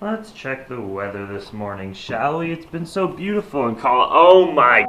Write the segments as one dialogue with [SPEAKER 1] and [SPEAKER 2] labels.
[SPEAKER 1] Let's check the weather this morning, shall we? It's been so beautiful in Colorado. Oh my.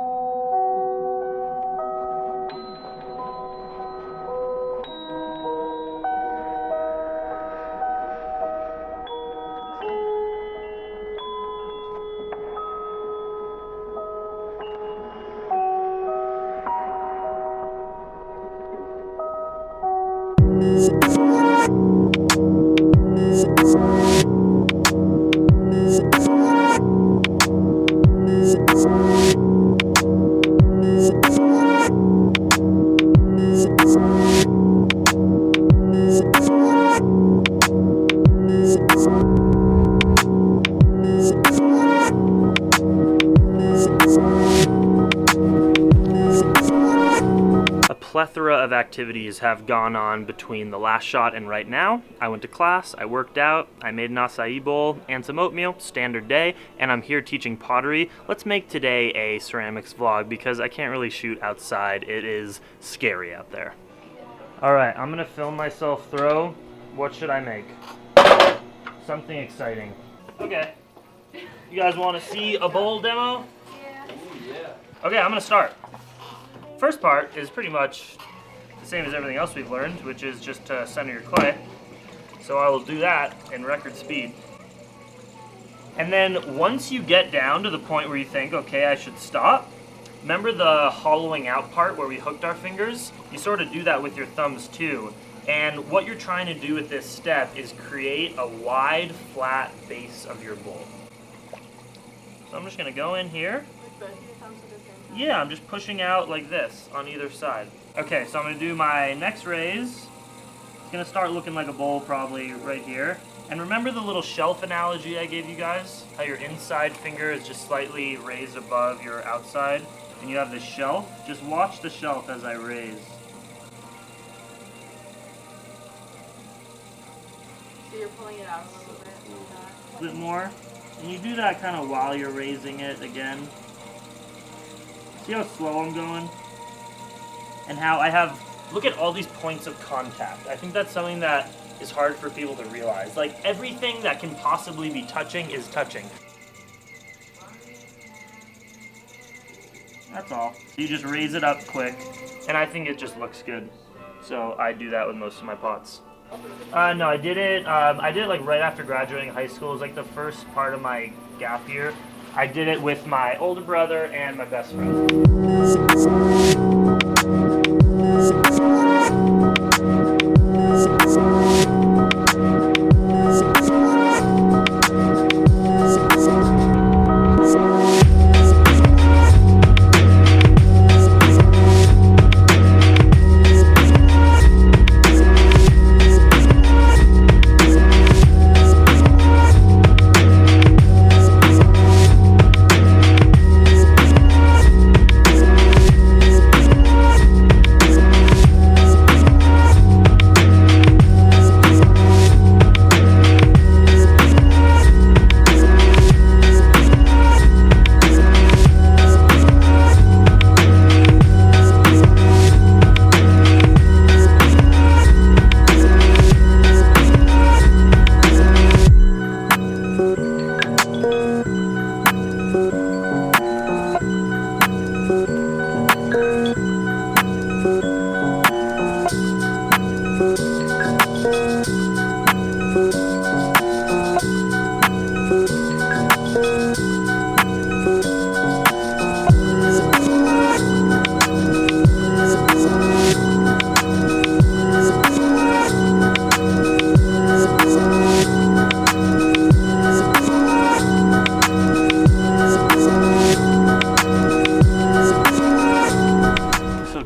[SPEAKER 1] A plethora of activities have gone on between the last shot and right now. I went to class, I worked out, I made an acai bowl and some oatmeal, standard day, and I'm here teaching pottery. Let's make today a ceramics vlog because I can't really shoot outside. It is scary out there. Alright, I'm gonna film myself throw. What should I make? Something exciting. Okay. You guys want to see a bowl demo? Yeah. Okay, I'm gonna start. First part is pretty much the same as everything else we've learned, which is just to center your clay. So I will do that in record speed. And then once you get down to the point where you think, okay, I should stop, remember the hollowing out part where we hooked our fingers? You sort of do that with your thumbs too. And what you're trying to do with this step is create a wide, flat base of your bowl. So I'm just going to go in here. Yeah, I'm just pushing out like this on either side. Okay, so I'm going to do my next raise. It's going to start looking like a bowl probably right here. And remember the little shelf analogy I gave you guys? How your inside finger is just slightly raised above your outside? And you have this shelf? Just watch the shelf as I raise.
[SPEAKER 2] So you're pulling it out a little bit like that?
[SPEAKER 1] A bit more. And you do that kind of while you're raising it again. See how slow I'm going? And how I have, look at all these points of contact. I think that's something that is hard for people to realize. Like everything that can possibly be touching is touching. That's all. You just raise it up quick, and I think it just looks good. So I do that with most of my pots. No, I did it like right after graduating high school. It was like the first part of my gap year. I did it with my older brother and my best friend.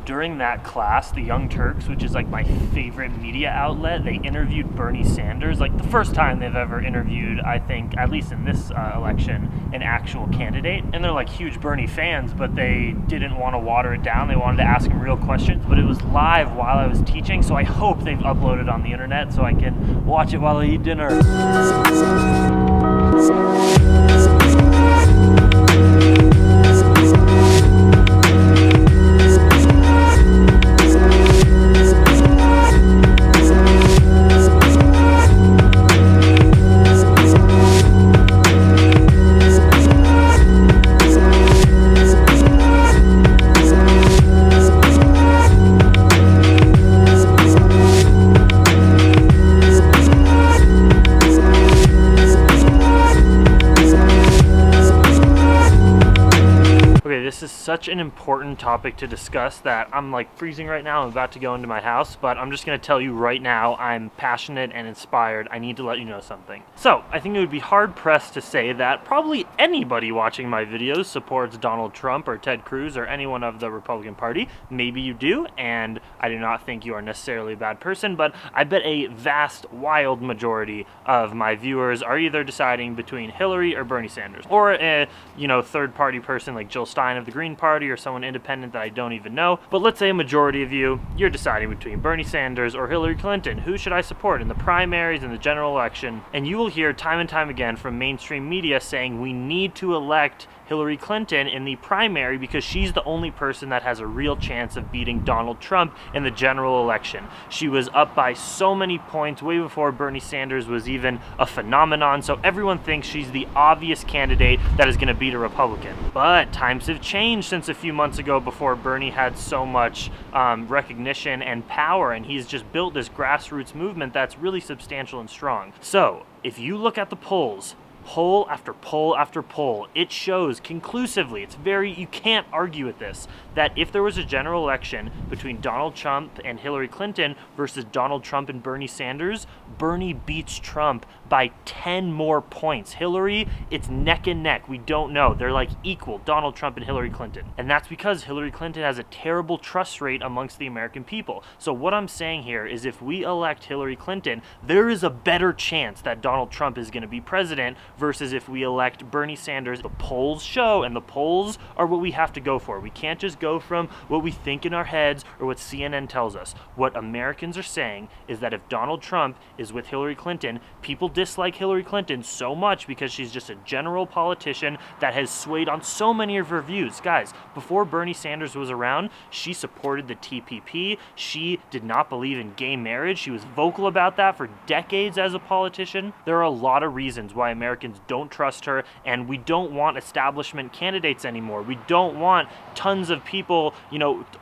[SPEAKER 1] During that class, the Young Turks, which is like my favorite media outlet, they interviewed Bernie Sanders, like the first time they've ever interviewed, I think, at least in this election, an actual candidate. And they're like huge Bernie fans, but they didn't want to water it down. They wanted to ask him real questions, but it was live while I was teaching, so I hope they've uploaded on the internet so I can watch it while I eat dinner. such an important topic to discuss that I'm like freezing right now. I'm about to go into my house, but I'm just going to tell you right now, I'm passionate and inspired. I need to let you know something. So I think it would be hard pressed to say that probably anybody watching my videos supports Donald Trump or Ted Cruz or anyone of the Republican Party. Maybe you do, and I do not think you are necessarily a bad person, but I bet a vast, wild majority of my viewers are either deciding between Hillary or Bernie Sanders, or a third party person like Jill Stein of the Green Party or someone independent that I don't even know. But let's say a majority of you're deciding between Bernie Sanders or Hillary Clinton. Who should I support in the primaries and the general election? And you will hear time and time again from mainstream media saying we need to elect Hillary Clinton in the primary because she's the only person that has a real chance of beating Donald Trump in the general election. She was up by so many points way before Bernie Sanders was even a phenomenon, so everyone thinks she's the obvious candidate that is going to beat a Republican. But times have changed since a few months ago before Bernie had so much recognition and power, and he's just built this grassroots movement that's really substantial and strong. So if you look at the polls, poll after poll after poll, it shows conclusively, you can't argue with this, that if there was a general election between Donald Trump and Hillary Clinton versus Donald Trump and Bernie Sanders, Bernie beats Trump by 10 more points. Hillary, it's neck and neck. We don't know. They're like equal, Donald Trump and Hillary Clinton. And that's because Hillary Clinton has a terrible trust rate amongst the American people. So what I'm saying here is if we elect Hillary Clinton, there is a better chance that Donald Trump is going to be president versus if we elect Bernie Sanders. The polls show, and the polls are what we have to go for. We can't just go from what we think in our heads or what CNN tells us. What Americans are saying is that if Donald Trump is with Hillary Clinton, people dislike Hillary Clinton so much because she's just a general politician that has swayed on so many of her views. Guys, before Bernie Sanders was around, she supported the TPP. She did not believe in gay marriage. She was vocal about that for decades as a politician. There are a lot of reasons why Americans don't trust her, and we don't want establishment candidates anymore. We don't want tons of people,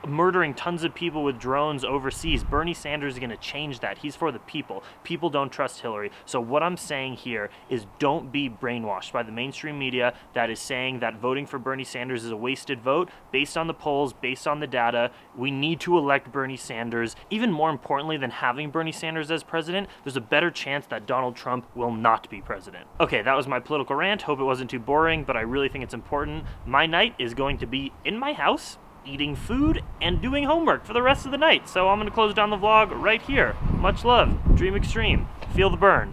[SPEAKER 1] murdering tons of people with drones overseas. Bernie Sanders is going to change that. He's for the people. People don't trust Hillary. So what I'm saying here is don't be brainwashed by the mainstream media that is saying that voting for Bernie Sanders is a wasted vote. Based on the polls, based on the data, we need to elect Bernie Sanders. Even more importantly than having Bernie Sanders as president, there's a better chance that Donald Trump will not be president. Okay, that was my political rant. Hope it wasn't too boring, but I really think it's important. My night is going to be in my house, eating food and doing homework for the rest of the night. So I'm going to close down the vlog right here. Much love. Dream extreme. Feel the burn.